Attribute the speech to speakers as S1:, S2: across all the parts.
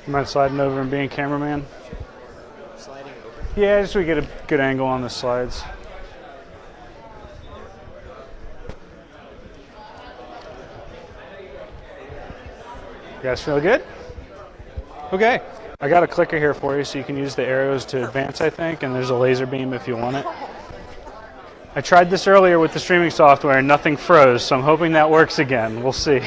S1: You mind sliding over and being cameraman?
S2: Sliding over?
S1: Yeah, just so we get a good angle on the slides. You guys feel good? Okay. I got a clicker here for you so you can use the arrows to advance, I think, and there's a laser beam if you want it. I tried this earlier with the streaming software and nothing froze, so I'm hoping that works again. We'll see.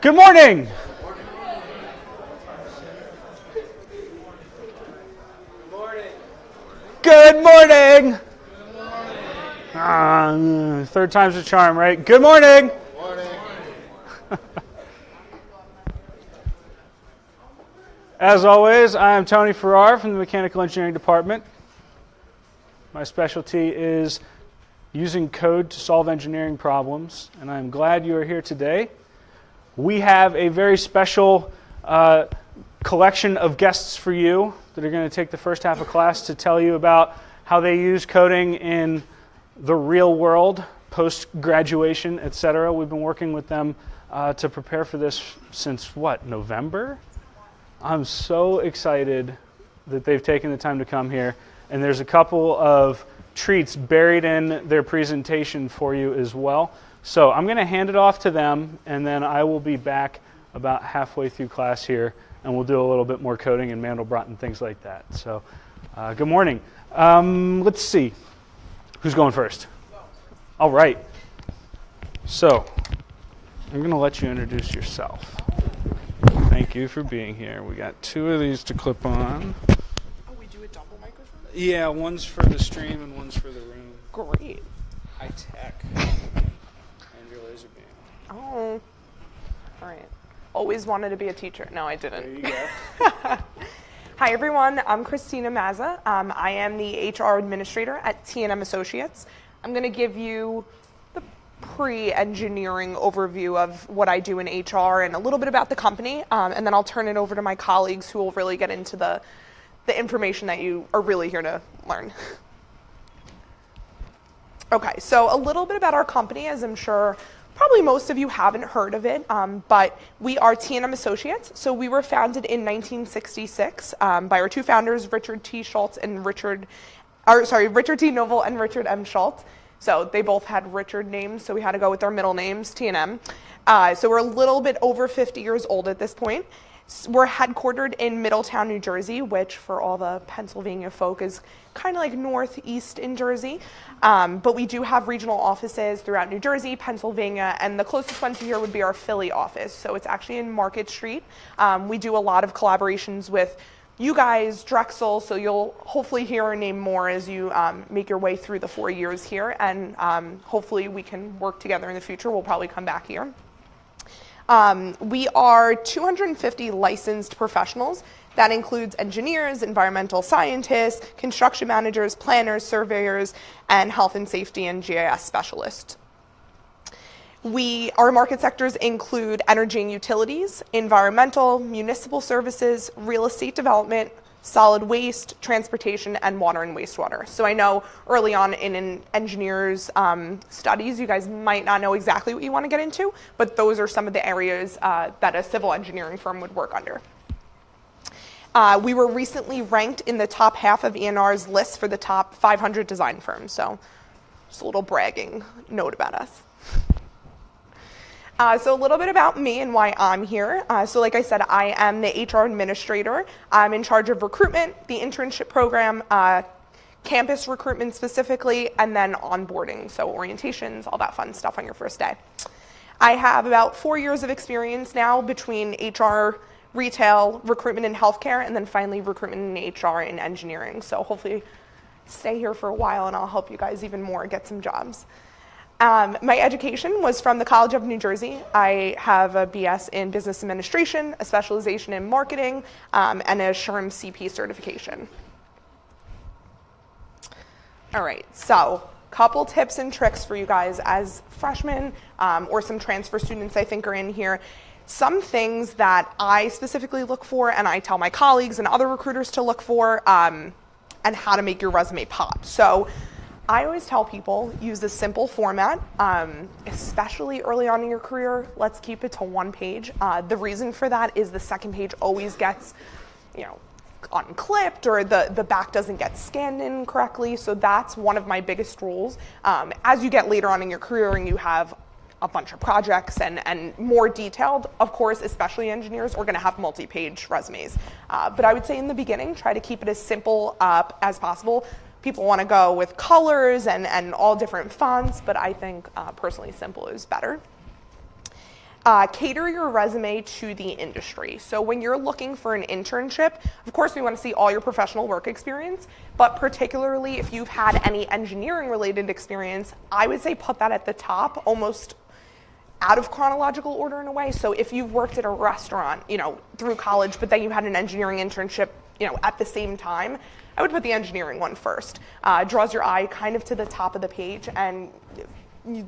S1: Good morning. Good morning. Third time's a charm, right? Good morning.
S2: Morning.
S1: As always, I am Tony Farrar from the Mechanical Engineering Department. My specialty is using code to solve engineering problems, and I'm glad you are here today. We have a very special collection of guests for you that are going to take the first half of class to tell you about how they use coding in the real world, post-graduation, etc. We've been working with them to prepare for this since, November? I'm so excited that they've taken the time to come here, and there's a couple of treats buried in their presentation for you as well. So I'm going to hand it off to them, and then I will be back about halfway through class here, and we'll do a little bit more coding and Mandelbrot and things like that. So good morning. Let's see. Who's going first? All right. So I'm going to let you introduce yourself. Thank you for being here. We got two of these to clip on.
S3: Oh, we do a double microphone?
S1: Yeah, one's for the stream and one's for the room.
S3: Great.
S1: High tech. And your laser beam.
S3: Oh. All right. Always wanted to be a teacher. No, I didn't.
S1: There you go.
S3: Hi, everyone. I'm Christina Mazza. I am the HR administrator at T&M Associates. I'm going to give you the pre-engineering overview of what I do in HR and a little bit about the company, and then I'll turn it over to my colleagues who will really get into the information that you are really here to learn. Okay, so a little bit about our company, as I'm sure probably most of you haven't heard of it, but we are T&M Associates. So we were founded in 1966 by our two founders, Richard T. Noble and Richard M. Schultz. So they both had Richard names, so we had to go with our middle names, T&M. So we're a little bit over 50 years old at this point. We're headquartered in Middletown, New Jersey, which for all the Pennsylvania folk is kind of like northeast in Jersey. But we do have regional offices throughout New Jersey, Pennsylvania, and the closest one to here would be our Philly office. So it's actually in Market Street. We do a lot of collaborations with you guys, Drexel, so you'll hopefully hear our name more as you make your way through the 4 years here, and hopefully we can work together in the future. We'll probably come back here. We are 250 licensed professionals. That includes engineers, environmental scientists, construction managers, planners, surveyors, and health and safety and GIS specialists. Our market sectors include energy and utilities, environmental, municipal services, real estate development, solid waste, transportation, and water and wastewater. So I know early on in an engineer's studies, you guys might not know exactly what you want to get into, but those are some of the areas that a civil engineering firm would work under. We were recently ranked in the top half of ENR's list for the top 500 design firms, so just a little bragging note about us. So a little bit about me and why I'm here. So like I said, I am the HR administrator. I'm in charge of recruitment, the internship program, campus recruitment specifically, and then onboarding, so orientations, all that fun stuff on your first day. I have about 4 years of experience now between HR, retail, recruitment in healthcare, and then finally recruitment in HR and engineering. So hopefully stay here for a while and I'll help you guys even more get some jobs. My education was from the College of New Jersey. I have a BS in Business Administration, a specialization in marketing, and a SHRM CP certification. All right, so couple tips and tricks for you guys as freshmen or some transfer students I think are in here. Some things that I specifically look for and I tell my colleagues and other recruiters to look for and how to make your resume pop. So I always tell people use a simple format, especially early on in your career. Let's keep it to one page. The reason for that is the second page always gets, unclipped, or the back doesn't get scanned in correctly. So that's one of my biggest rules. As you get later on in your career and you have a bunch of projects and more detailed, of course, especially engineers, are going to have multi-page resumes. But I would say in the beginning, try to keep it as simple as possible. People want to go with colors and all different fonts, but I think personally simple is better. Cater your resume to the industry. So when you're looking for an internship, of course we want to see all your professional work experience, but particularly if you've had any engineering related experience, I would say put that at the top, almost out of chronological order in a way. So if you've worked at a restaurant, through college, but then you had an engineering internship, at the same time, I would put the engineering one first. Draws your eye kind of to the top of the page, and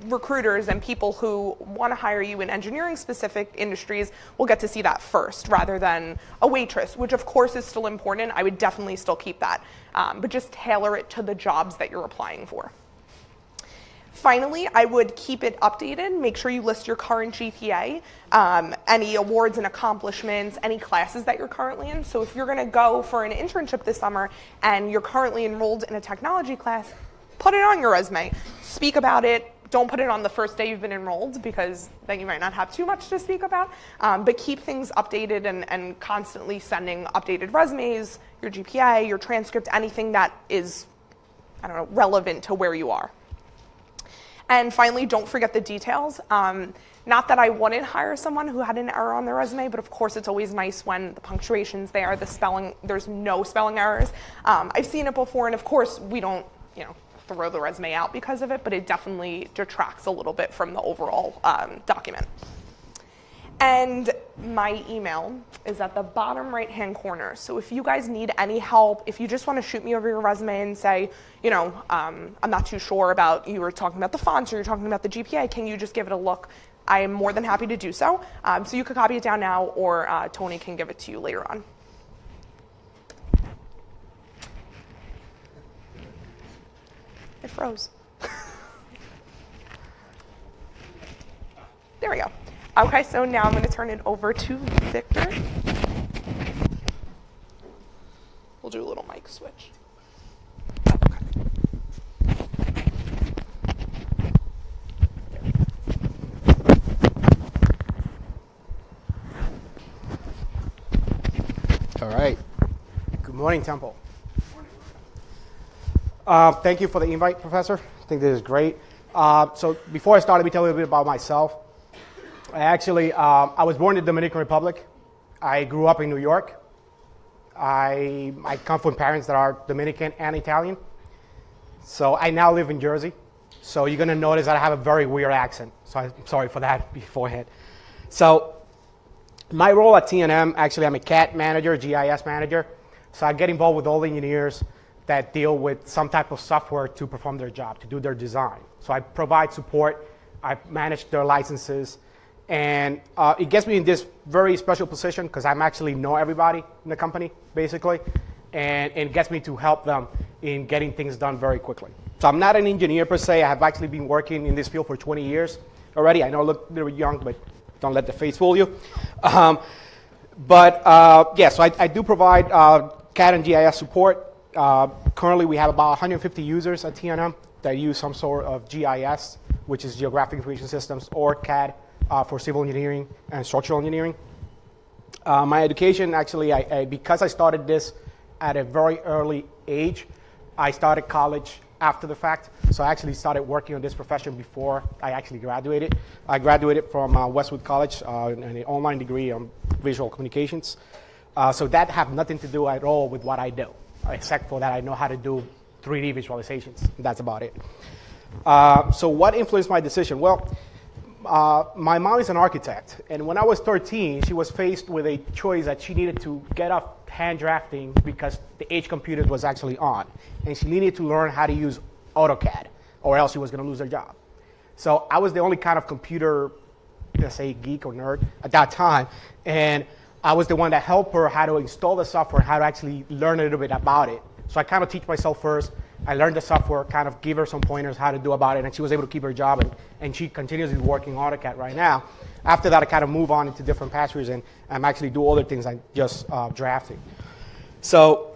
S3: recruiters and people who want to hire you in engineering specific industries will get to see that first rather than a waitress, which of course is still important. I would definitely still keep that, but just tailor it to the jobs that you're applying for. Finally, I would keep it updated. Make sure you list your current GPA, any awards and accomplishments, any classes that you're currently in. So if you're going to go for an internship this summer and you're currently enrolled in a technology class, put it on your resume. Speak about it. Don't put it on the first day you've been enrolled, because then you might not have too much to speak about. But keep things updated and constantly sending updated resumes, your GPA, your transcript, anything that is, relevant to where you are. And finally, don't forget the details. Not that I wouldn't hire someone who had an error on their resume, but of course it's always nice when the punctuation's there, the spelling, there's no spelling errors. I've seen it before, and of course we don't, throw the resume out because of it, but it definitely detracts a little bit from the overall document. And my email is at the bottom right-hand corner. So if you guys need any help, if you just want to shoot me over your resume and say, I'm not too sure about, you were talking about the fonts or you're talking about the GPA, can you just give it a look? I am more than happy to do so. So you could copy it down now, or Tony can give it to you later on. It froze. There we go. Okay, so now I'm going to turn it over to Victor. We'll do a little mic switch.
S4: All right. Good morning, Temple. Thank you for the invite, Professor. I think this is great. So before I start, let me tell you a bit about myself. I was born in the Dominican Republic. I grew up in New York. I come from parents that are Dominican and Italian. So I now live in Jersey. So you're going to notice that I have a very weird accent. So I'm sorry for that beforehand. So my role at T&M, actually, I'm a CAD manager, GIS manager. So I get involved with all the engineers that deal with some type of software to perform their job, to do their design. So I provide support, I manage their licenses, and it gets me in this very special position because I'm actually know everybody in the company, basically, and it gets me to help them in getting things done very quickly. So I'm not an engineer per se. I have actually been working in this field for 20 years already. I know I look a little bit young, but don't let the face fool you. So I do provide CAD and GIS support. Currently, we have about 150 users at T&M that use some sort of GIS, which is Geographic Information Systems, or CAD for civil engineering and structural engineering. My education, actually, because I started this at a very early age, I started college after the fact. So I actually started working on this profession before I actually graduated. I graduated from Westwood College, an online degree on visual communications. So that have nothing to do at all with what I do, except for that I know how to do 3D visualizations. That's about it. So what influenced my decision? Well, my mom is an architect, and when I was 13, she was faced with a choice that she needed to get off hand drafting because the H computer was actually on, and she needed to learn how to use AutoCAD, or else she was going to lose her job. So I was the only kind of computer, let's say, geek or nerd at that time, and I was the one that helped her how to install the software, how to actually learn a little bit about it. So I kind of teach myself first, I learned the software, kind of give her some pointers how to do about it, and she was able to keep her job, and she continues working AutoCAD right now. After that, I kind of move on into different pastures, and I'm actually do other things like just drafting. So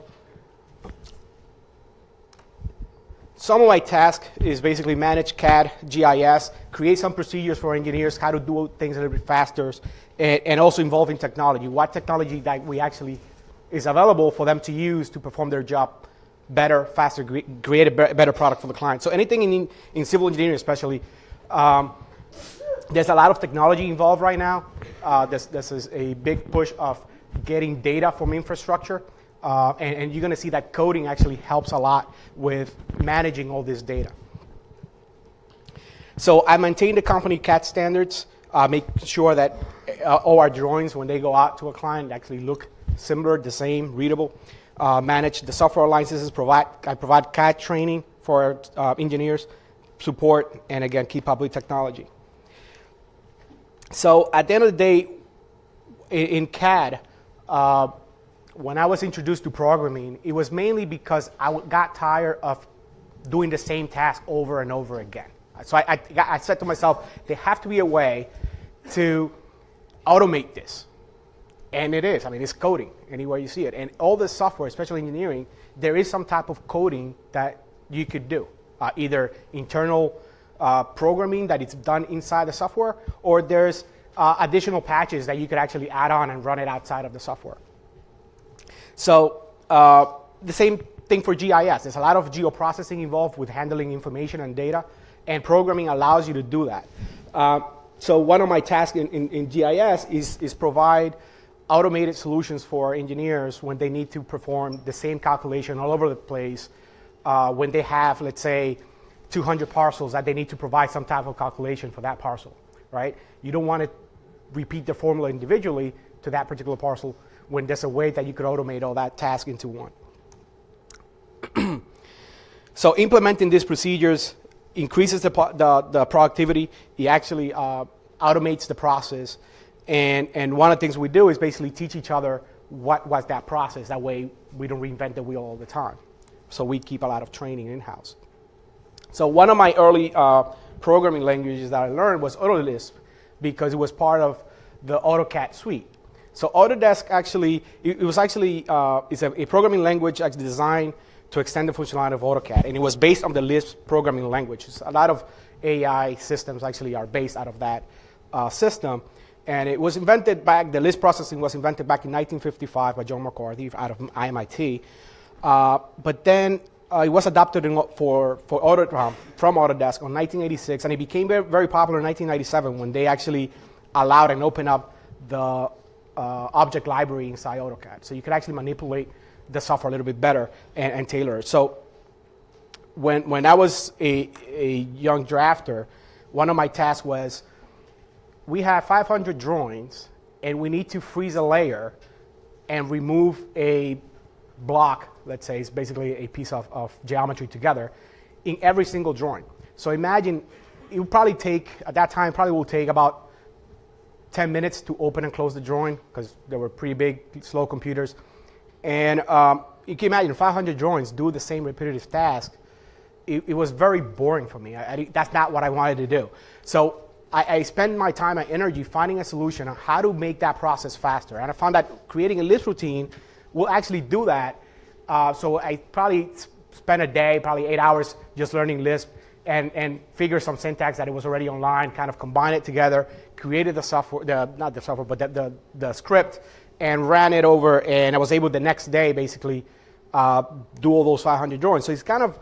S4: some of my task is basically manage CAD, GIS, create some procedures for engineers, how to do things a little bit faster, and also involving technology. What technology that we actually is available for them to use to perform their job better, faster, create a better product for the client. So anything in civil engineering especially, there's a lot of technology involved right now. This is a big push of getting data from infrastructure. And you're going to see that coding actually helps a lot with managing all this data. So I maintain the company CAD standards, make sure that all our drawings, when they go out to a client, actually look similar, the same, readable. Manage the software licenses, I provide CAD training for engineers, support, and again, keep up with technology. So at the end of the day, in CAD, when I was introduced to programming, it was mainly because I got tired of doing the same task over and over again. So I said to myself, there have to be a way to automate this. And it is. I mean, it's coding anywhere you see it. And all this software, especially engineering, there is some type of coding that you could do. Either internal programming that it's done inside the software, or there's additional patches that you could actually add on and run it outside of the software. So the same thing for GIS. There's a lot of geoprocessing involved with handling information and data, and programming allows you to do that. So one of my tasks in GIS is provide automated solutions for engineers when they need to perform the same calculation all over the place, when they have, let's say, 200 parcels that they need to provide some type of calculation for that parcel, right? You don't want to repeat the formula individually to that particular parcel when there's a way that you could automate all that task into one. So implementing these procedures increases the productivity. It actually automates the process. And one of the things we do is basically teach each other what was that process. That way we don't reinvent the wheel all the time. So we keep a lot of training in-house. So one of my early programming languages that I learned was Autolisp, because it was part of the AutoCAD suite. So Autodesk actually, it's a programming language actually designed to extend the functionality of AutoCAD. And it was based on the Lisp programming language. So a lot of AI systems actually are based out of that system. And it was invented the Lisp processing was invented back in 1955 by John McCarthy out of MIT. But then it was adopted from Autodesk in 1986, and it became very, very popular in 1997 when they actually allowed and opened up the object library inside AutoCAD. So you could actually manipulate the software a little bit better and tailor it. So when I was a young drafter, one of my tasks was, we have 500 drawings, and we need to freeze a layer and remove a block, let's say, it's basically a piece of geometry together, in every single drawing. So imagine, it would probably take, at that time, will take about 10 minutes to open and close the drawing, because they were pretty big, slow computers. And you can imagine 500 drawings do the same repetitive task. It was very boring for me. That's not what I wanted to do. So I spend my time and energy finding a solution on how to make that process faster. And I found that creating a Lisp routine will actually do that. So I probably spent a day, probably 8 hours, just learning Lisp and figure some syntax that it was already online, kind of combine it together, created the software, not the software, but the script, and ran it over. And I was able the next day, basically, do all those 500 drawings. So it's kind of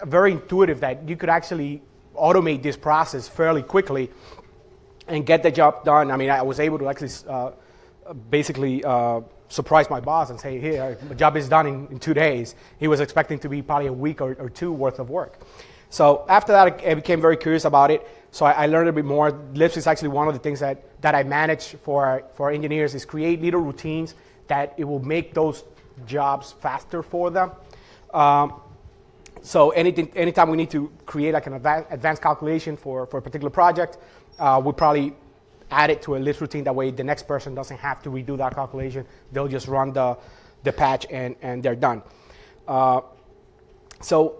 S4: very intuitive that you could actually automate this process fairly quickly and get the job done. I mean, I was able to actually basically surprise my boss and say, hey, the job is done in 2 days. He was expecting to be probably a week or two worth of work. So after that, I became very curious about it. So I learned a bit more. Lisp is actually one of the things that I manage for engineers, is create little routines that it will make those jobs faster for them. So anytime we need to create like an advanced calculation for a particular project, we'll probably add it to a Lisp routine. That way the next person doesn't have to redo that calculation. They'll just run the patch and they're done. So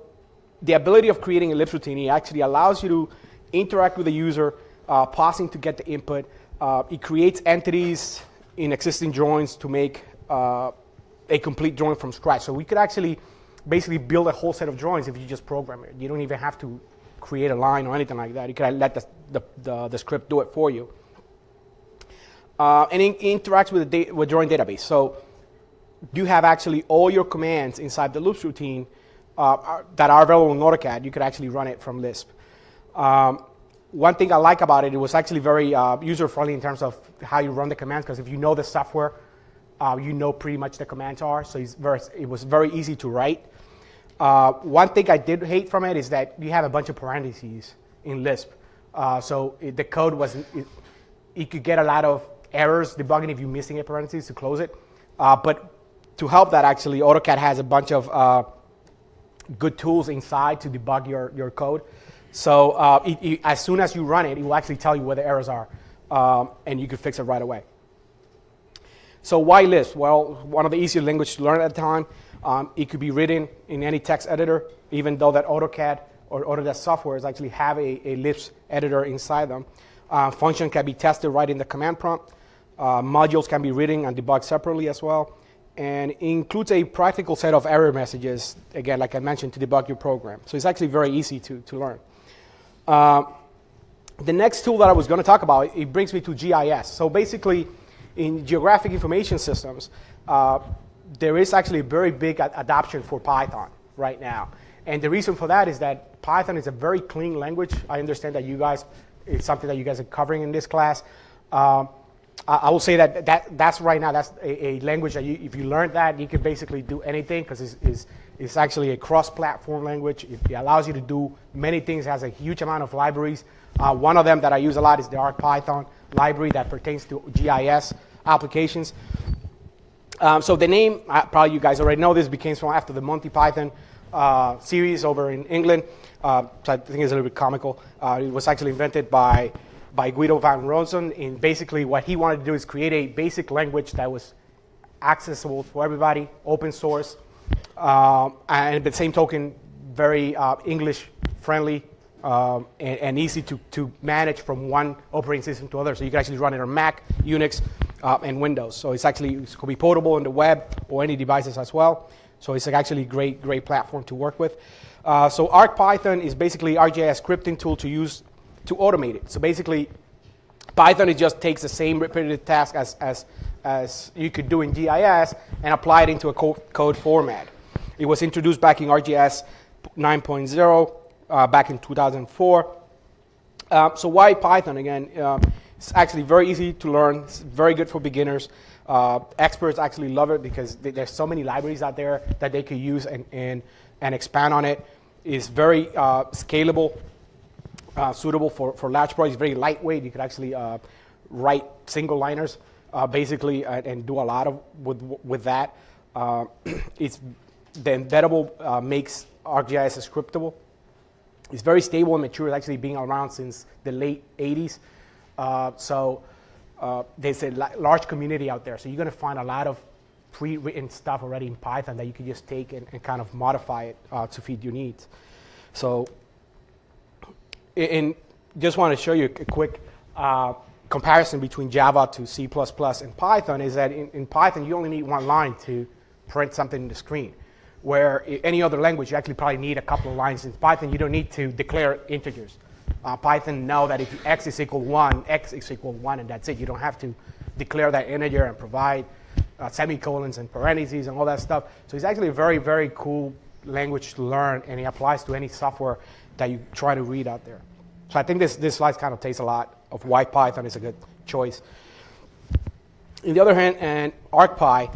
S4: the ability of creating a Lisp routine, it actually allows you to interact with the user, pausing to get the input. It creates entities in existing drawings to make a complete drawing from scratch. So we could actually basically build a whole set of drawings if you just program it. You don't even have to create a line or anything like that. You can let the script do it for you. And it interacts with drawing database. So you have actually all your commands inside the Lisp routine that are available in AutoCAD. You could actually run it from Lisp. One thing I like about it, it was actually very user-friendly in terms of how you run the commands, because if you know the software, you know pretty much the commands are, so it was very easy to write. One thing I did hate from it is that you have a bunch of parentheses in Lisp. The code it could get a lot of errors debugging if you're missing a parentheses to close it. But to help that, actually, AutoCAD has a bunch of good tools inside to debug your code. So as soon as you run it, it will actually tell you where the errors are, and you can fix it right away. So why Lisp? Well, one of the easiest languages to learn at the time. It could be written in any text editor, even though that AutoCAD or Autodesk softwares actually have a Lisp editor inside them. Function can be tested right in the command prompt. Modules can be written and debugged separately as well. And it includes a practical set of error messages, again, like I mentioned, to debug your program. So it's actually very easy to learn. The next tool that I was going to talk about, it brings me to GIS. So basically, in geographic information systems, there is actually a very big adoption for Python right now. And the reason for that is that Python is a very clean language. I understand that it's something that you guys are covering in this class. I will say that's right now, that's a language that if you learn that, you can basically do anything, because it's actually a cross-platform language. It allows you to do many things. It has a huge amount of libraries. One of them that I use a lot is the ArcPython library that pertains to GIS applications. So the name, probably you guys already know this, became from after the Monty Python series over in England. So I think it's a little bit comical. It was actually invented by Guido van Rossum, and basically what he wanted to do is create a basic language that was accessible for everybody, open source, and at the same token, very English friendly and easy to manage from one operating system to other. So you can actually run it on Mac, Unix, and Windows. So it could be portable on the web or any devices as well. So it's actually a great platform to work with. So ArcPython is basically ArcGIS scripting tool to use to automate it. So basically, Python, it just takes the same repetitive task as you could do in GIS and apply it into a code format. It was introduced back in ArcGIS 9.0 back in 2004. So why Python again? It's actually very easy to learn. It's very good for beginners. Experts actually love it because there's so many libraries out there that they could use and expand on it. It's very scalable. Suitable for large projects, very lightweight. You could actually write single liners basically and do a lot with that. The embeddable makes ArcGIS scriptable. It's very stable and mature. It's actually been around since the late 80s. There's a large community out there. So you're going to find a lot of pre-written stuff already in Python that you can just take and kind of modify it to fit your needs. So. And just want to show you a quick comparison between Java to C++ and Python is that in Python, you only need one line to print something in the screen, where any other language, you actually probably need a couple of lines. In Python, you don't need to declare integers. Python know that if x is equal 1, x is equal 1, and that's it. You don't have to declare that integer and provide semicolons and parentheses and all that stuff. So it's actually a very, very cool language to learn, and it applies to any software that you try to read out there. So I think this slide kind of tells a lot of why Python is a good choice. On the other hand, and ArcPy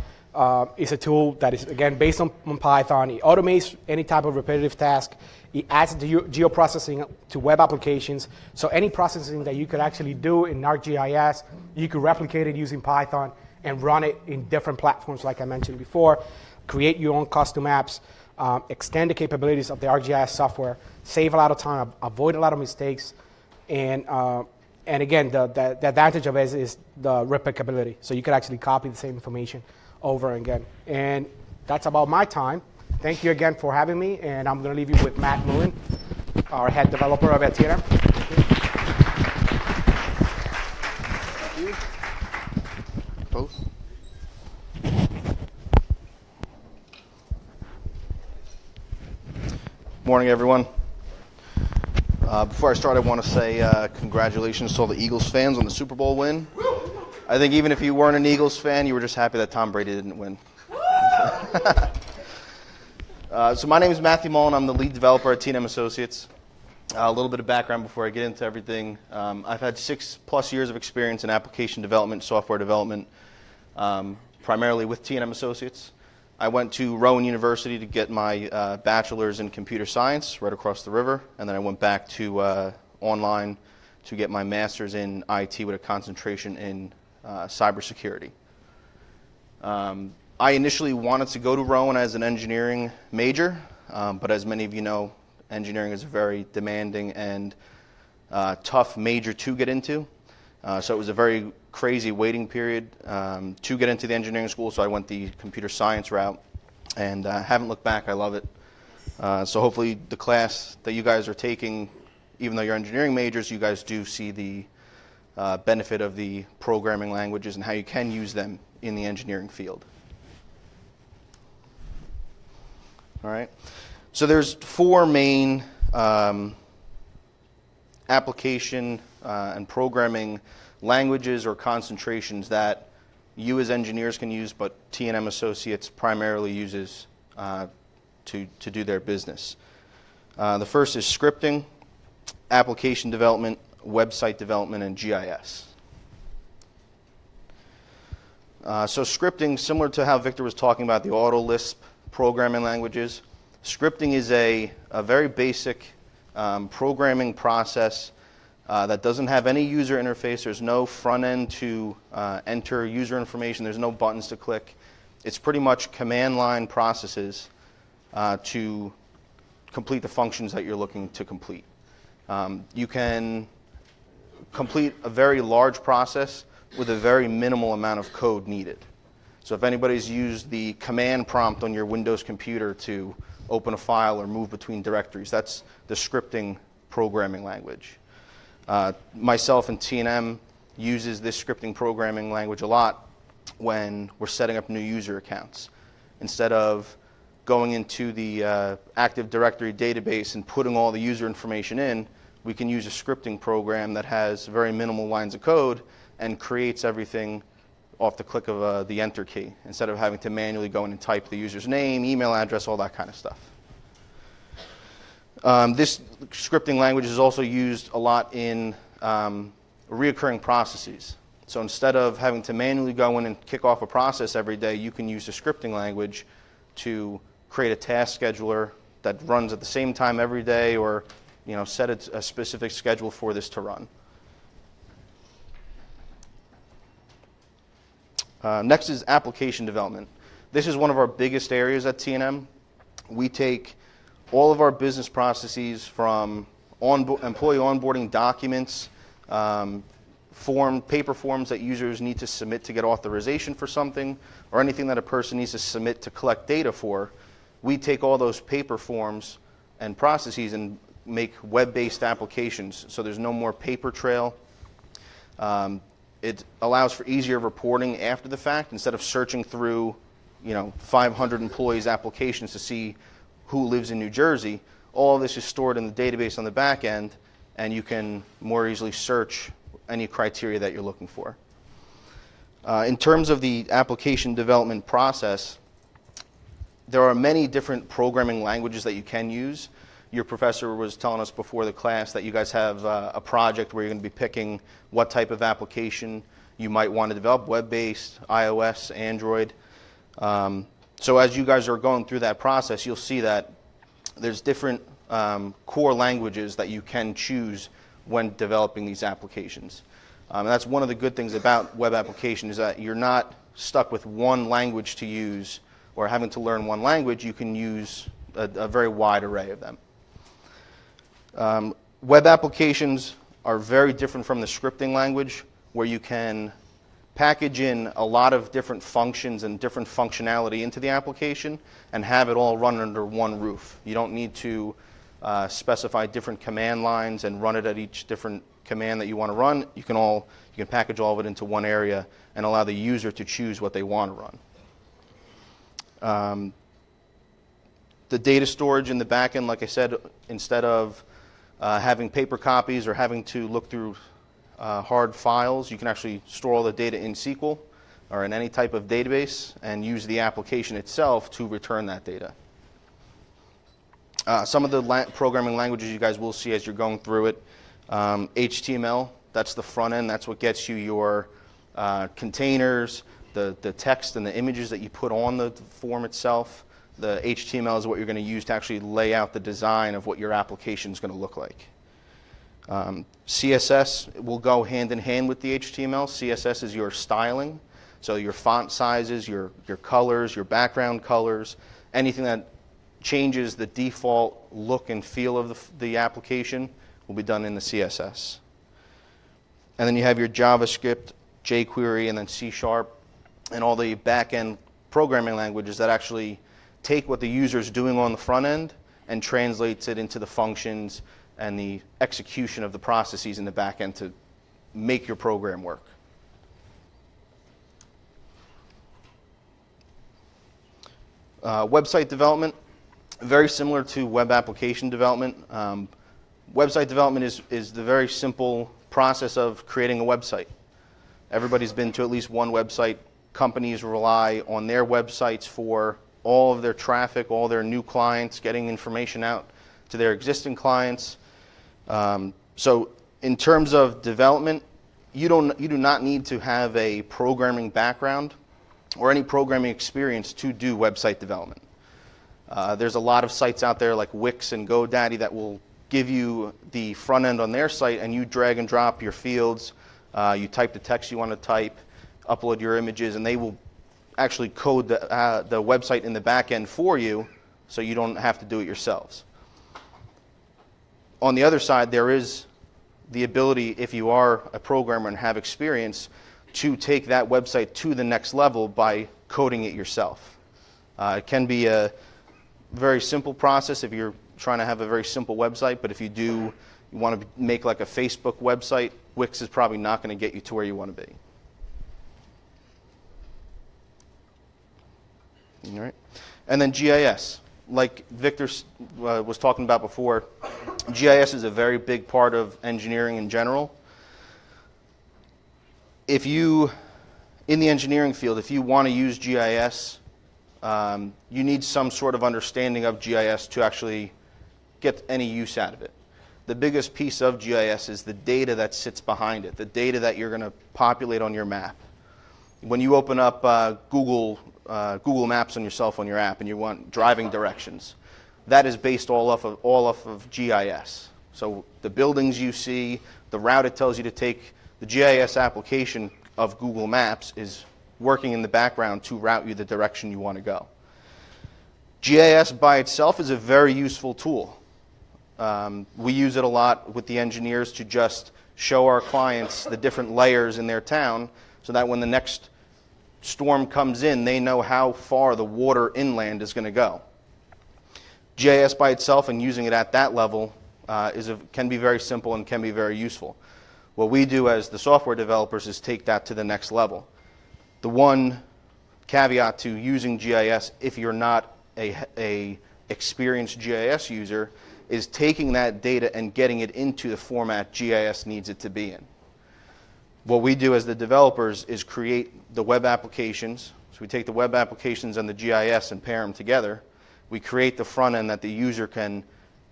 S4: is a tool that is, again, based on Python. It automates any type of repetitive task. It adds geoprocessing to web applications. So any processing that you could actually do in ArcGIS, you could replicate it using Python and run it in different platforms like I mentioned before. Create your own custom apps. Extend the capabilities of the ArcGIS software, save a lot of time, avoid a lot of mistakes, and again, the advantage of it is the replicability. So you can actually copy the same information over and again. And that's about my time. Thank you again for having me, and I'm going to leave you with Matt Moon, our head developer of TNM.
S5: Thank you. Both. Morning, everyone. Before I start, I want to say congratulations to all the Eagles fans on the Super Bowl win. I think even if you weren't an Eagles fan, you were just happy that Tom Brady didn't win. So my name is Matthew Mullen. I'm the lead developer at T&M Associates. A little bit of background before I get into everything. I've had 6+ years of experience in application development, software development, primarily with T&M Associates. I went to Rowan University to get my bachelor's in computer science right across the river, and then I went back to online to get my master's in IT with a concentration in cybersecurity. I initially wanted to go to Rowan as an engineering major, but as many of you know, engineering is a very demanding and tough major to get into. So it was a very crazy waiting period to get into the engineering school, so I went the computer science route, and haven't looked back. I love it. So hopefully the class that you guys are taking, even though you're engineering majors, you guys do see the benefit of the programming languages and how you can use them in the engineering field. All right. So there's 4 main application and programming languages or concentrations that you as engineers can use, but T&M Associates primarily uses to do their business. The first is scripting, application development, website development, and GIS. So scripting, similar to how Victor was talking about the auto Lisp programming languages, scripting is a very basic programming process that doesn't have any user interface. There's no front end to enter user information. There's no buttons to click. It's pretty much command line processes to complete the functions that you're looking to complete. You can complete a very large process with a very minimal amount of code needed. So if anybody's used the command prompt on your Windows computer to open a file or move between directories, that's the scripting programming language. Myself and T&M uses this scripting programming language a lot when we're setting up new user accounts. Instead of going into the Active Directory database and putting all the user information in, we can use a scripting program that has very minimal lines of code and creates everything off the click of the enter key, instead of having to manually go in and type the user's name, email address, all that kind of stuff. This scripting language is also used a lot in reoccurring processes. So instead of having to manually go in and kick off a process every day, you can use the scripting language to create a task scheduler that runs at the same time every day, or set a specific schedule for this to run. Next is application development. This is one of our biggest areas at T&M. We take all of our business processes from employee onboarding documents, paper forms that users need to submit to get authorization for something, or anything that a person needs to submit to collect data for. We take all those paper forms and processes and make web-based applications, so there's no more paper trail. It allows for easier reporting after the fact. Instead of searching through 500 employees' applications to see who lives in New Jersey, all of this is stored in the database on the back end, and you can more easily search any criteria that you're looking for. In terms of the application development process, there are many different programming languages that you can use. Your professor was telling us before the class that you guys have a project where you're going to be picking what type of application you might want to develop, web-based, iOS, Android. So as you guys are going through that process, you'll see that there's different core languages that you can choose when developing these applications. And that's one of the good things about web application, is that you're not stuck with one language to use or having to learn one language. You can use a very wide array of them. Web applications are very different from the scripting language, where you can package in a lot of different functions and different functionality into the application and have it all run under one roof. You don't need to specify different command lines and run it at each different command that you want to run. You can package all of it into one area and allow the user to choose what they want to run. The data storage in the backend, like I said, instead of having paper copies or having to look through hard files, you can actually store all the data in SQL or in any type of database and use the application itself to return that data. Some of the programming languages you guys will see as you're going through it. HTML, that's the front end. That's what gets you your containers, the text and the images that you put on the form itself. The HTML is what you're going to use to actually lay out the design of what your application is going to look like. CSS will go hand in hand with the HTML. CSS is your styling, so your font sizes, your colors, your background colors, anything that changes the default look and feel of the application will be done in the CSS. And then you have your JavaScript, jQuery, and then C#, and all the back-end programming languages that actually take what the user is doing on the front end and translates it into the functions and the execution of the processes in the back end to make your program work. Website development, very similar to web application development. Website development is the very simple process of creating a website. Everybody's been to at least one website. Companies rely on their websites for all of their traffic, all their new clients, getting information out to their existing clients. So in terms of development, you do not need to have a programming background or any programming experience to do website development. There's a lot of sites out there like Wix and GoDaddy that will give you the front end on their site, and you drag and drop your fields, you type the text you want to type, upload your images, and they will actually code the website in the back end for you, so you don't have to do it yourselves. On the other side, there is the ability, if you are a programmer and have experience, to take that website to the next level by coding it yourself. It can be a very simple process if you're trying to have a very simple website, but if you want to make like a Facebook website, Wix is probably not going to get you to where you want to be. All right. And then GIS. Like Victor was talking about before, GIS is a very big part of engineering in general. If you, in the engineering field, if you want to use GIS, you need some sort of understanding of GIS to actually get any use out of it. The biggest piece of GIS is the data that sits behind it, the data that you're going to populate on your map. When you open up Google Maps on your cell phone, your app, and you want driving directions, that is based all off of GIS. So the buildings you see, the route it tells you to take, the GIS application of Google Maps is working in the background to route you the direction you want to go. GIS by itself is a very useful tool. We use it a lot with the engineers to just show our clients the different layers in their town so that when the next storm comes in, they know how far the water inland is going to go. GIS by itself and using it at that level can be very simple and can be very useful. What we do as the software developers is take that to the next level. The one caveat to using GIS, if you're not a experienced GIS user, is taking that data and getting it into the format GIS needs it to be in. What we do as the developers is create the web applications. So we take the web applications and the GIS and pair them together. We create the front end that the user can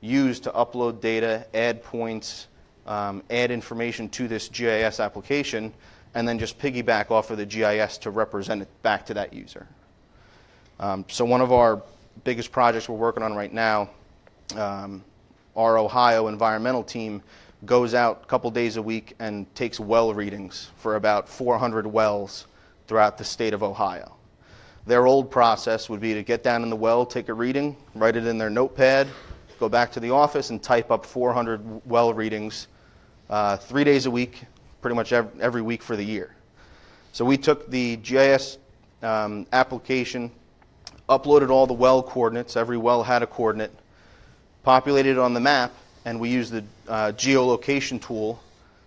S5: use to upload data, add points, add information to this GIS application, and then just piggyback off of the GIS to represent it back to that user. So one of our biggest projects we're working on right now, our Ohio environmental team goes out a couple days a week and takes well readings for about 400 wells throughout the state of Ohio. Their old process would be to get down in the well, take a reading, write it in their notepad, go back to the office and type up 400 well readings 3 days a week, pretty much every week for the year. So we took the GIS application, uploaded all the well coordinates. Every well had a coordinate, populated it on the map, and we used the geolocation tool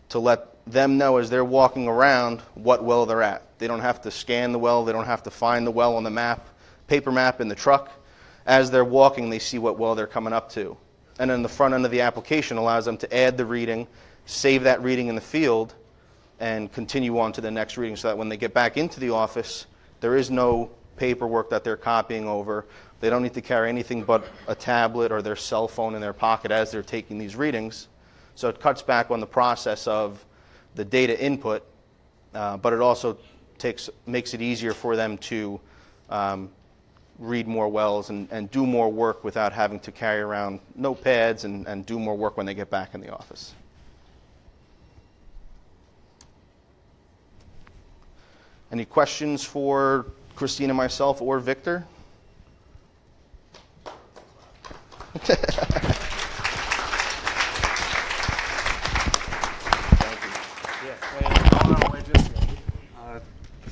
S5: to let them know as they're walking around what well they're at. They don't have to scan the well. They don't have to find the well on the map, paper map in the truck. As they're walking, they see what well they're coming up to. And then the front end of the application allows them to add the reading, save that reading in the field, and continue on to the next reading so that when they get back into the office, there is no paperwork that they're copying over. They don't need to carry anything but a tablet or their cell phone in their pocket as they're taking these readings. So it cuts back on the process of the data input, but it also makes it easier for them to read more wells and do more work without having to carry around notepads and do more work when they get back in the office. Any questions for Christina, myself, or Victor?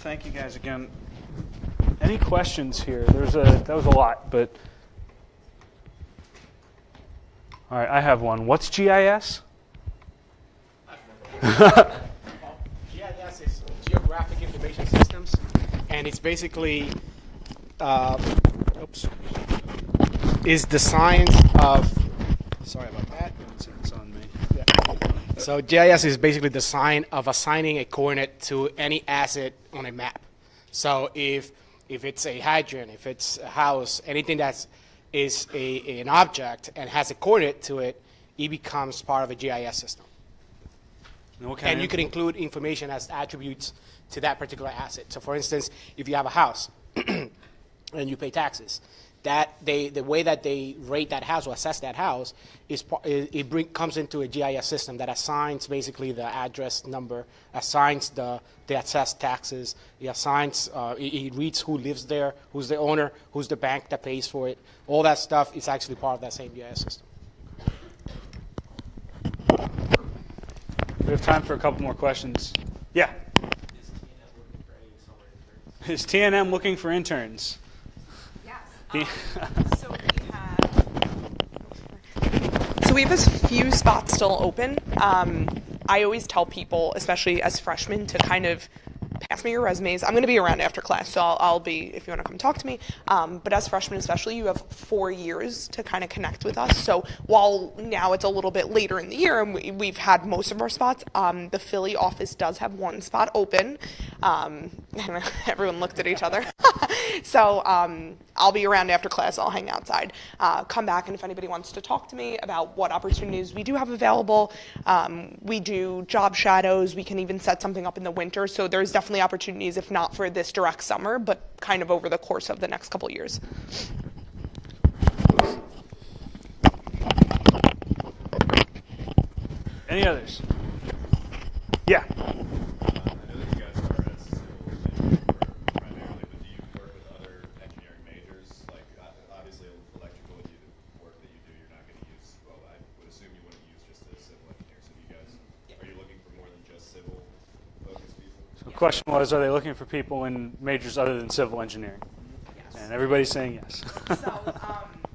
S1: Thank you guys again. Any questions here? That was a lot, but all right, I have one. What's GIS?
S4: GIS is Geographic Information Systems, and it's basically is the science of. Sorry about that.
S1: It's on me.
S4: Yeah. So GIS is basically the science of assigning a coordinate to any asset on a map. So if it's a hydrant, if it's a house, anything that is an object and has a coordinate to it, it becomes part of a GIS system. And you can include information as attributes to that particular asset. So for instance, if you have a house and you pay taxes, the way that they rate that house or assess that house is comes into a GIS system that assigns basically the address number, assigns the assessed taxes, it reads who lives there, who's the owner, who's the bank that pays for it. All that stuff is actually part of that same GIS system.
S1: We have time for a couple more questions. Yeah. Is TNM looking for interns?
S3: Yes. So we have a few spots still open. I always tell people, especially as freshmen, to kind of pass me your resumes. I'm going to be around after class, so I'll be, if you want to come talk to me. But as freshmen especially, you have 4 years to kind of connect with us. So while now it's a little bit later in the year and we've had most of our spots, the Philly office does have one spot open. Everyone looked at each other. So I'll be around after class. I'll hang outside. Come back, and if anybody wants to talk to me about what opportunities we do have available, we do job shadows. We can even set something up in the winter. So there's definitely opportunities, if not for this direct summer, but kind of over the course of the next couple of years.
S1: Any others? Yeah. The question was, are they looking for people in majors other than civil engineering?
S3: Yes.
S1: And everybody's saying yes.
S3: So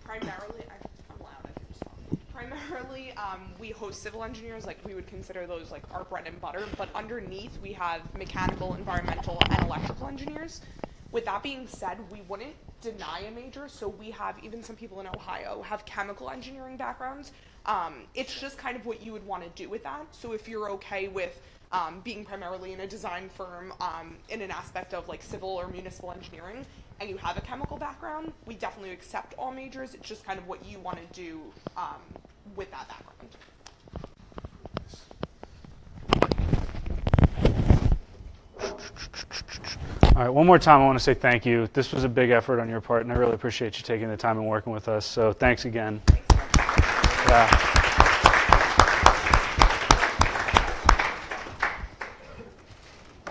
S3: primarily, I'm loud, I can just talk. Primarily, we host civil engineers, like we would consider those like our bread and butter, but underneath we have mechanical, environmental, and electrical engineers. With that being said, we wouldn't deny a major, so we have, even some people in Ohio have chemical engineering backgrounds. It's just kind of what you would want to do with that. So if you're okay with being primarily in a design firm in an aspect of like civil or municipal engineering, and you have a chemical background, we definitely accept all majors. It's just kind of what you want to do with that background.
S1: All right, one more time, I want to say thank you. This was a big effort on your part, and I really appreciate you taking the time and working with us. So thanks again. Yeah.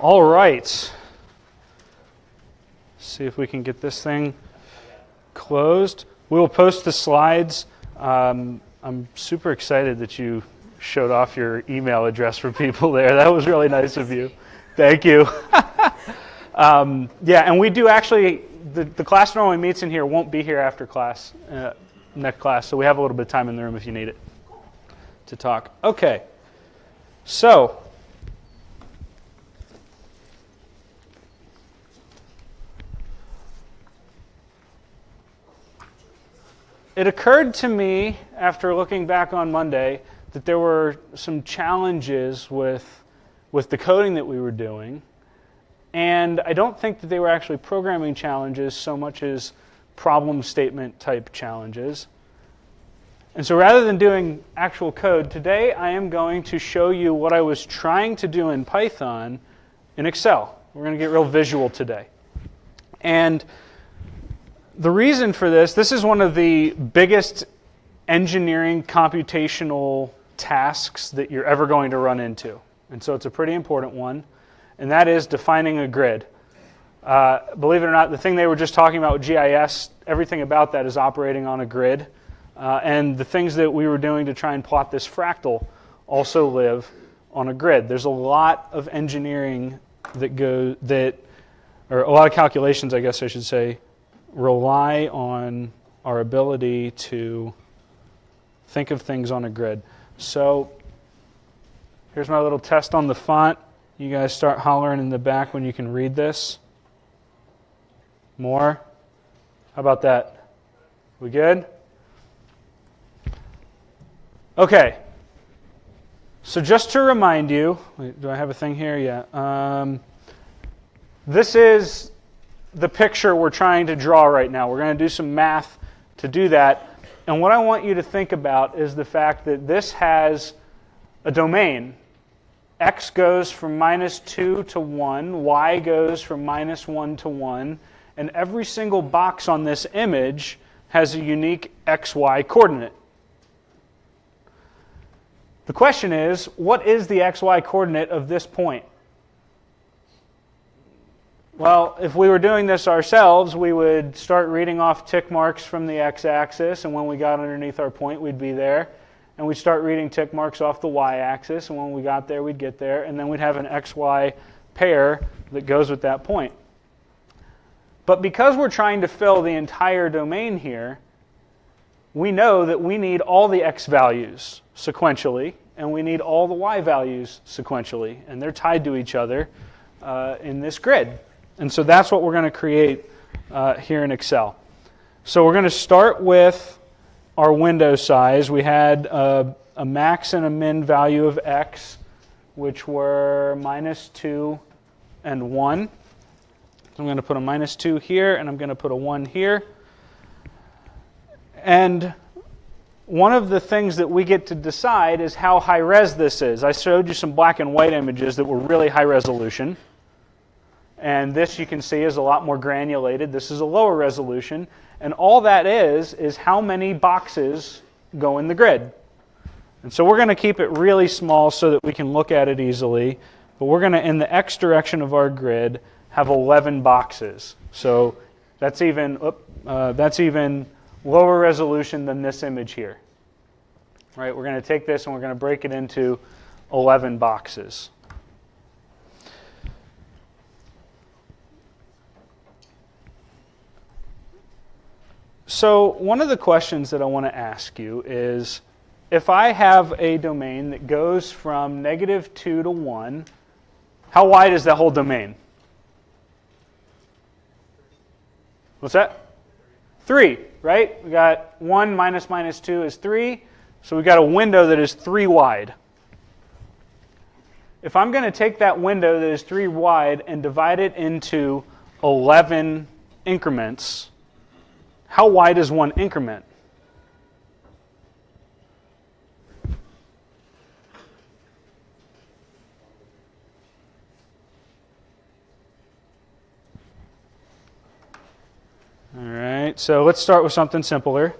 S1: All right. See if we can get this thing closed. We will post the slides. I'm super excited that you showed off your email address for people there. That was really nice of you. Thank you. Yeah, and we do actually, the class normally meets in here, won't be here after class, next class, so we have a little bit of time in the room if you need it to talk. Okay, so it occurred to me after looking back on Monday that there were some challenges with the coding that we were doing. And I don't think that they were actually programming challenges so much as problem statement type challenges. And so rather than doing actual code, today I am going to show you what I was trying to do in Python in Excel. We're going to get real visual today. And the reason for this is one of the biggest engineering computational tasks that you're ever going to run into. And so it's a pretty important one. And that is defining a grid. Believe it or not, the thing they were just talking about with GIS, everything about that is operating on a grid. And the things that we were doing to try and plot this fractal also live on a grid. There's a lot of engineering or a lot of calculations, I guess I should say, rely on our ability to think of things on a grid. So here's my little test on the font. You guys start hollering in the back when you can read this. More? How about that? We good? Okay. So just to remind you, wait, do I have a thing here? Yeah. This is the picture we're trying to draw right now. We're going to do some math to do that. And what I want you to think about is the fact that this has a domain. X goes from -2 to 1, Y goes from -1 to 1, and every single box on this image has a unique XY coordinate. The question is, what is the XY coordinate of this point? Well, if we were doing this ourselves, we would start reading off tick marks from the x-axis, and when we got underneath our point, we'd be there. And we'd start reading tick marks off the y-axis, and when we got there, we'd get there, and then we'd have an xy pair that goes with that point. But because we're trying to fill the entire domain here, we know that we need all the x values sequentially, and we need all the y values sequentially, and they're tied to each other in this grid. And so that's what we're going to create here in Excel. So we're going to start with our window size. We had a max and a min value of x, which were -2 and 1. So I'm going to put a -2 here, and I'm going to put a 1 here. And one of the things that we get to decide is how high res this is. I showed you some black and white images that were really high resolution. And this, you can see, is a lot more granulated. This is a lower resolution. And all that is how many boxes go in the grid. And so we're going to keep it really small so that we can look at it easily. But we're going to, in the x direction of our grid, have 11 boxes. So that's even lower resolution than this image here. Right? We're going to take this and we're going to break it into 11 boxes. So one of the questions that I want to ask you is, if I have a domain that goes from -2 to 1, how wide is that whole domain? What's that? 3, right? We got 1 minus -2 is 3, so we've got a window that is 3 wide. If I'm going to take that window that is 3 wide and divide it into 11 increments, how wide is one increment? All right, so let's start with something simpler.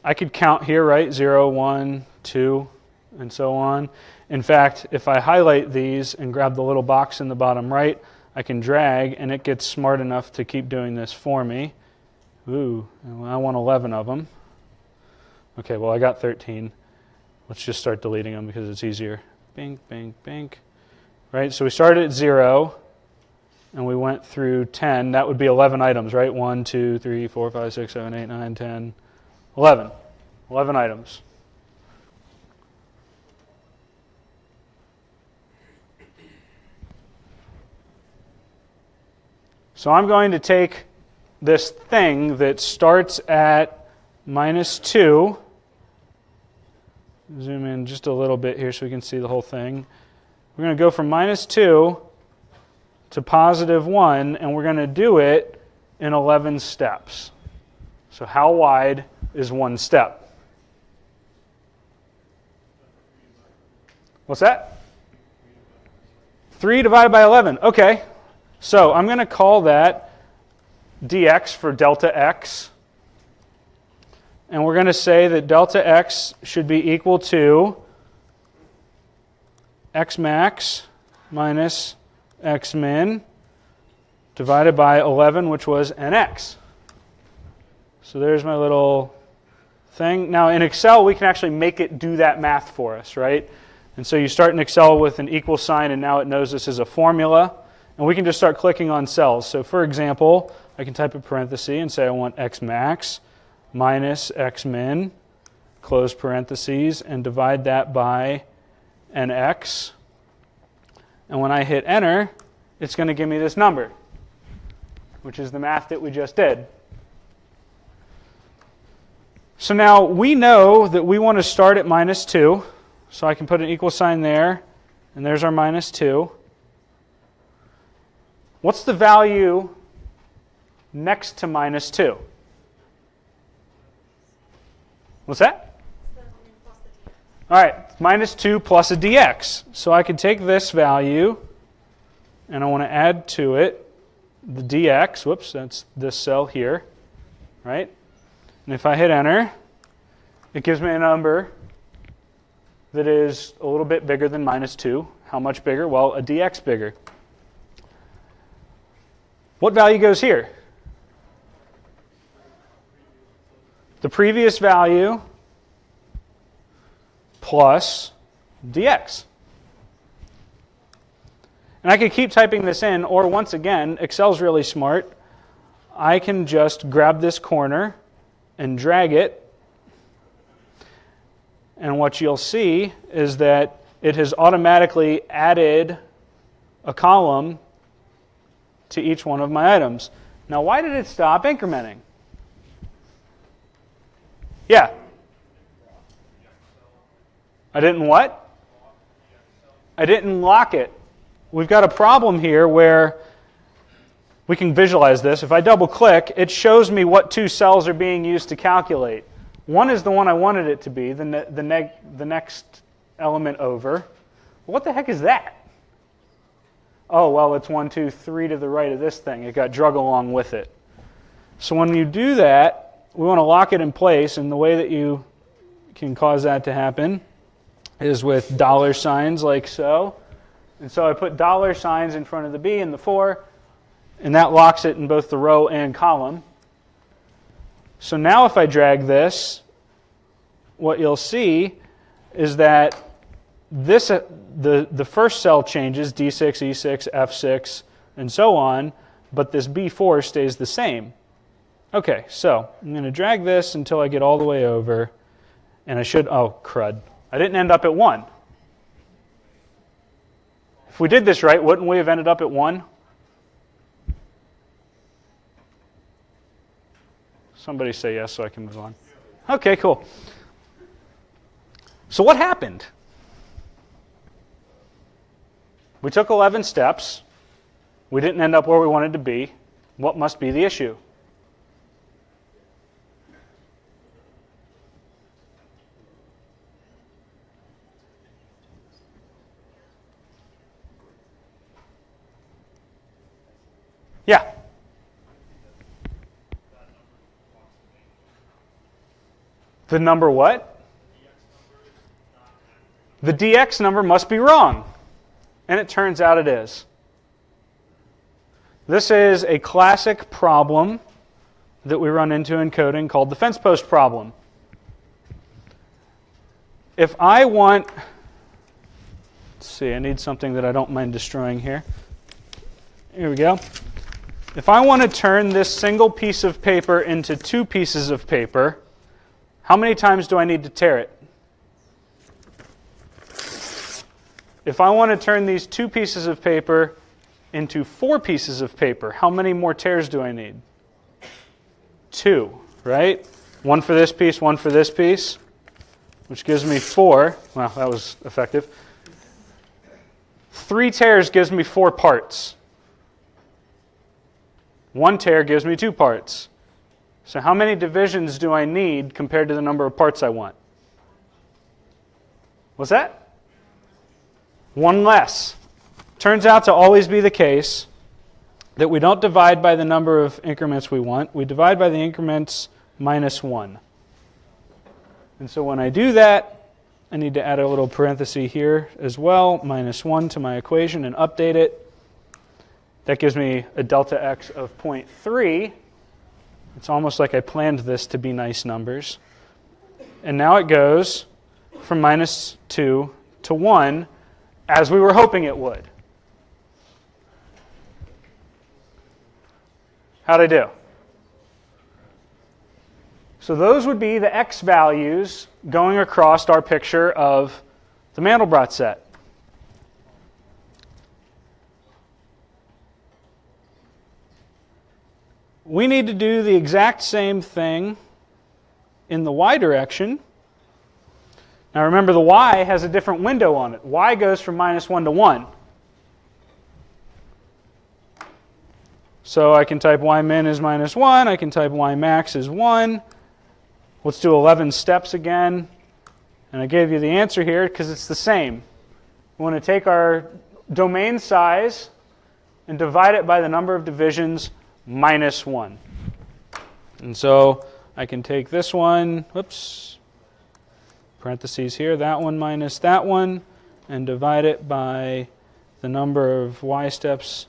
S1: I could count here, right? 0, 1, 2, and so on. In fact, if I highlight these and grab the little box in the bottom right, I can drag, and it gets smart enough to keep doing this for me. Ooh, I want 11 of them. Okay, well, I got 13. Let's just start deleting them because it's easier. bink, bink, bink. Right, so we started at 0, and we went through 10. That would be 11 items, right? 1, 2, 3, 4, 5, 6, 7, 8, 9, 10, 11. 11 items. So I'm going to take this thing that starts at -2. Zoom in just a little bit here so we can see the whole thing. We're going to go from -2 to +1, and we're going to do it in 11 steps. So how wide is one step? What's that? 3 divided by 11. Okay. So I'm going to call that dx for delta x. And we're going to say that delta x should be equal to x max minus x min divided by 11, which was nx. So there's my little thing. Now in Excel, we can actually make it do that math for us, right? And so you start in Excel with an equal sign, and now it knows this is a formula. And we can just start clicking on cells. So for example, I can type a parenthesis and say I want x max minus x min, close parentheses, and divide that by nx. And when I hit enter, it's going to give me this number, which is the math that we just did. So now we know that we want to start at -2, so I can put an equal sign there, and there's our -2. What's the value next to -2? What's that? All right, -2 plus a dx. So I can take this value, and I want to add to it the dx. Whoops, that's this cell here, right? And if I hit enter, it gives me a number that is a little bit bigger than -2. How much bigger? Well, a dx bigger. What value goes here? The previous value plus dx. And I could keep typing this in, or once again, Excel's really smart. I can just grab this corner and drag it. And what you'll see is that it has automatically added a column to each one of my items. Now, why did it stop incrementing? Yeah. I didn't what? I didn't lock it. We've got a problem here where we can visualize this. If I double click, it shows me what two cells are being used to calculate. One is the one I wanted it to be, the next element over. What the heck is that? Oh, well, it's 1, 2, 3 to the right of this thing. It got drug along with it. So when you do that, we want to lock it in place, and the way that you can cause that to happen is with dollar signs like so. And so I put dollar signs in front of the B and the 4, and that locks it in both the row and column. So now if I drag this, what you'll see is that this the first cell changes, D6, E6, F6, and so on, but this B4 stays the same. Okay, so I'm going to drag this until I get all the way over, and I should, oh, crud. I didn't end up at 1. If we did this right, wouldn't we have ended up at 1? Somebody say yes so I can move on. Okay, cool. So what happened? We took 11 steps. We didn't end up where we wanted to be. What must be the issue? Yeah. The number what? The dx number must be wrong. And it turns out it is. This is a classic problem that we run into in coding called the fence post problem. If I want Let's see, I need something that I don't mind destroying here. Here we go. If I want to turn this single piece of paper into two pieces of paper, how many times do I need to tear it? If I want to turn these two pieces of paper into four pieces of paper, how many more tears do I need? Two, right? One for this piece, one for this piece, which gives me four. Wow, that was effective. 3 tears gives me 4 parts. 1 tear gives me 2 parts. So how many divisions do I need compared to the number of parts I want? What's that? 1 less. Turns out to always be the case that we don't divide by the number of increments we want. We divide by the increments minus 1. And so when I do that, I need to add a little parenthesis here as well, minus 1 to my equation, and update it. That gives me a delta x of 0.3. It's almost like I planned this to be nice numbers. And now it goes from minus 2 to 1, as we were hoping it would. How'd I do? So those would be the x values going across our picture of the Mandelbrot set. We need to do the exact same thing in the y direction. Now remember, the y has a different window on it. Y goes from minus 1 to 1. So I can type y min is minus 1. I can type y max is 1. Let's do 11 steps again. And I gave you the answer here because it's the same. We want to take our domain size and divide it by the number of divisions minus 1. And so I can take this one, whoops, parentheses here, that one minus that one, and divide it by the number of y steps.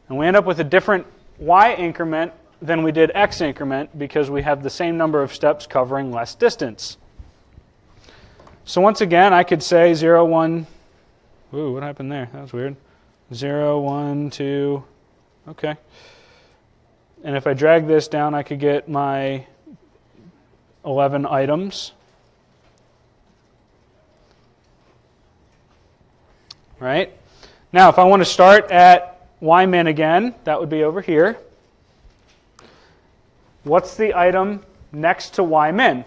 S1: And we end up with a different y increment than we did x increment because we have the same number of steps covering less distance. So once again, I could say 0, 1, ooh, what happened there? That was weird. 0, 1, 2, okay. And if I drag this down, I could get my 11 items. Right? Now, if I want to start at y min again, that would be over here. What's the item next to y min?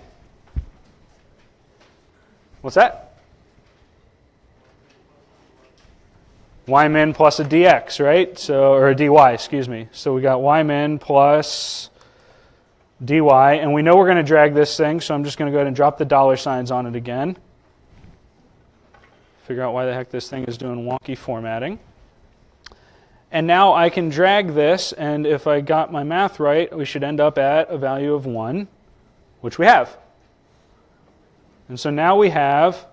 S1: What's that? Y min plus a dx, right? So, or a dy, excuse me. So we got y min plus dy, and we know we're going to drag this thing, so I'm just going to go ahead and drop the dollar signs on it again. Figure out why the heck this thing is doing wonky formatting. And now I can drag this, and if I got my math right, we should end up at a value of 1, which we have. And so now we have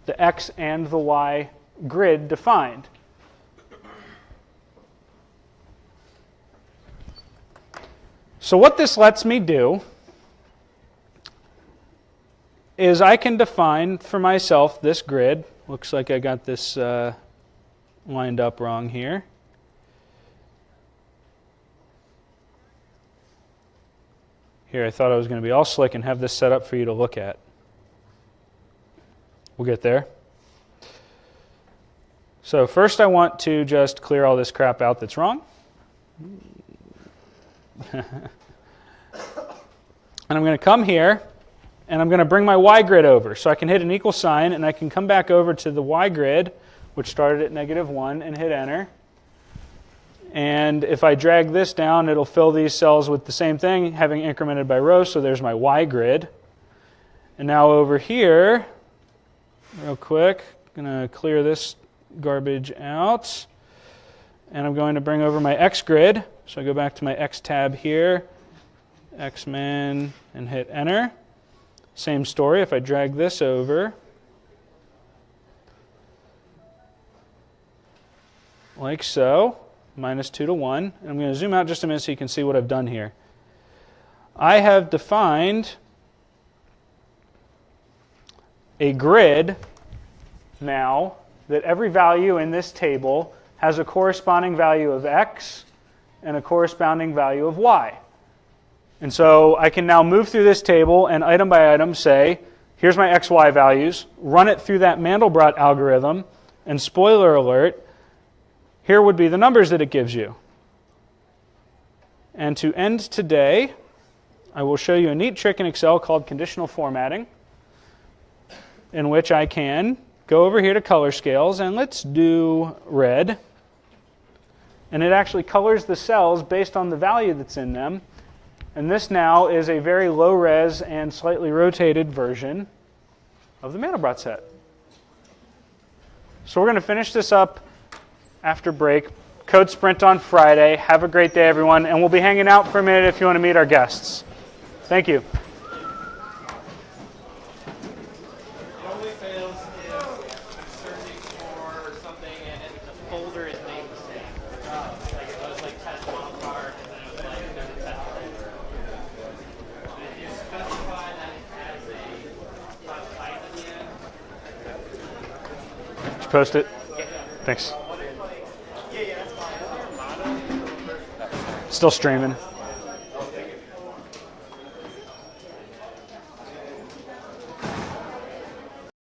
S1: the x and the y grid defined. So what this lets me do is I can define for myself this grid. Looks like I got this lined up wrong here. Here, I thought I was going to be all slick and have this set up for you to look at. We'll get there. So first I want to just clear all this crap out that's wrong. And I'm going to come here, and I'm going to bring my y grid over. So I can hit an equal sign, and I can come back over to the y grid, which started at -1, and hit enter. And if I drag this down, it'll fill these cells with the same thing, having incremented by rows. So there's my y grid. And now over here, real quick, I'm going to clear this garbage out. And I'm going to bring over my x grid. So I go back to my x tab here, x min, and hit enter. Same story, if I drag this over, like so, -2 to 1. And I'm going to zoom out just a minute so you can see what I've done here. I have defined a grid now that every value in this table has a corresponding value of x and a corresponding value of y. And so I can now move through this table and item by item say, here's my xy values, run it through that Mandelbrot algorithm, and spoiler alert, here would be the numbers that it gives you. And to end today, I will show you a neat trick in Excel called conditional formatting, in which I can go over here to color scales, and let's do red. And it actually colors the cells based on the value that's in them. And this now is a very low-res and slightly rotated version of the Mandelbrot set. So we're going to finish this up after break. Code Sprint on Friday. Have a great day, everyone. And we'll be hanging out for a minute if you want to meet our guests. Thank you.
S2: It only fails if you're searching for something and the folder is named the same. Like it was like test model card and then it was like there's a test folder. If you specify that it has a type at the end.
S1: Post it. Thanks. Still streaming.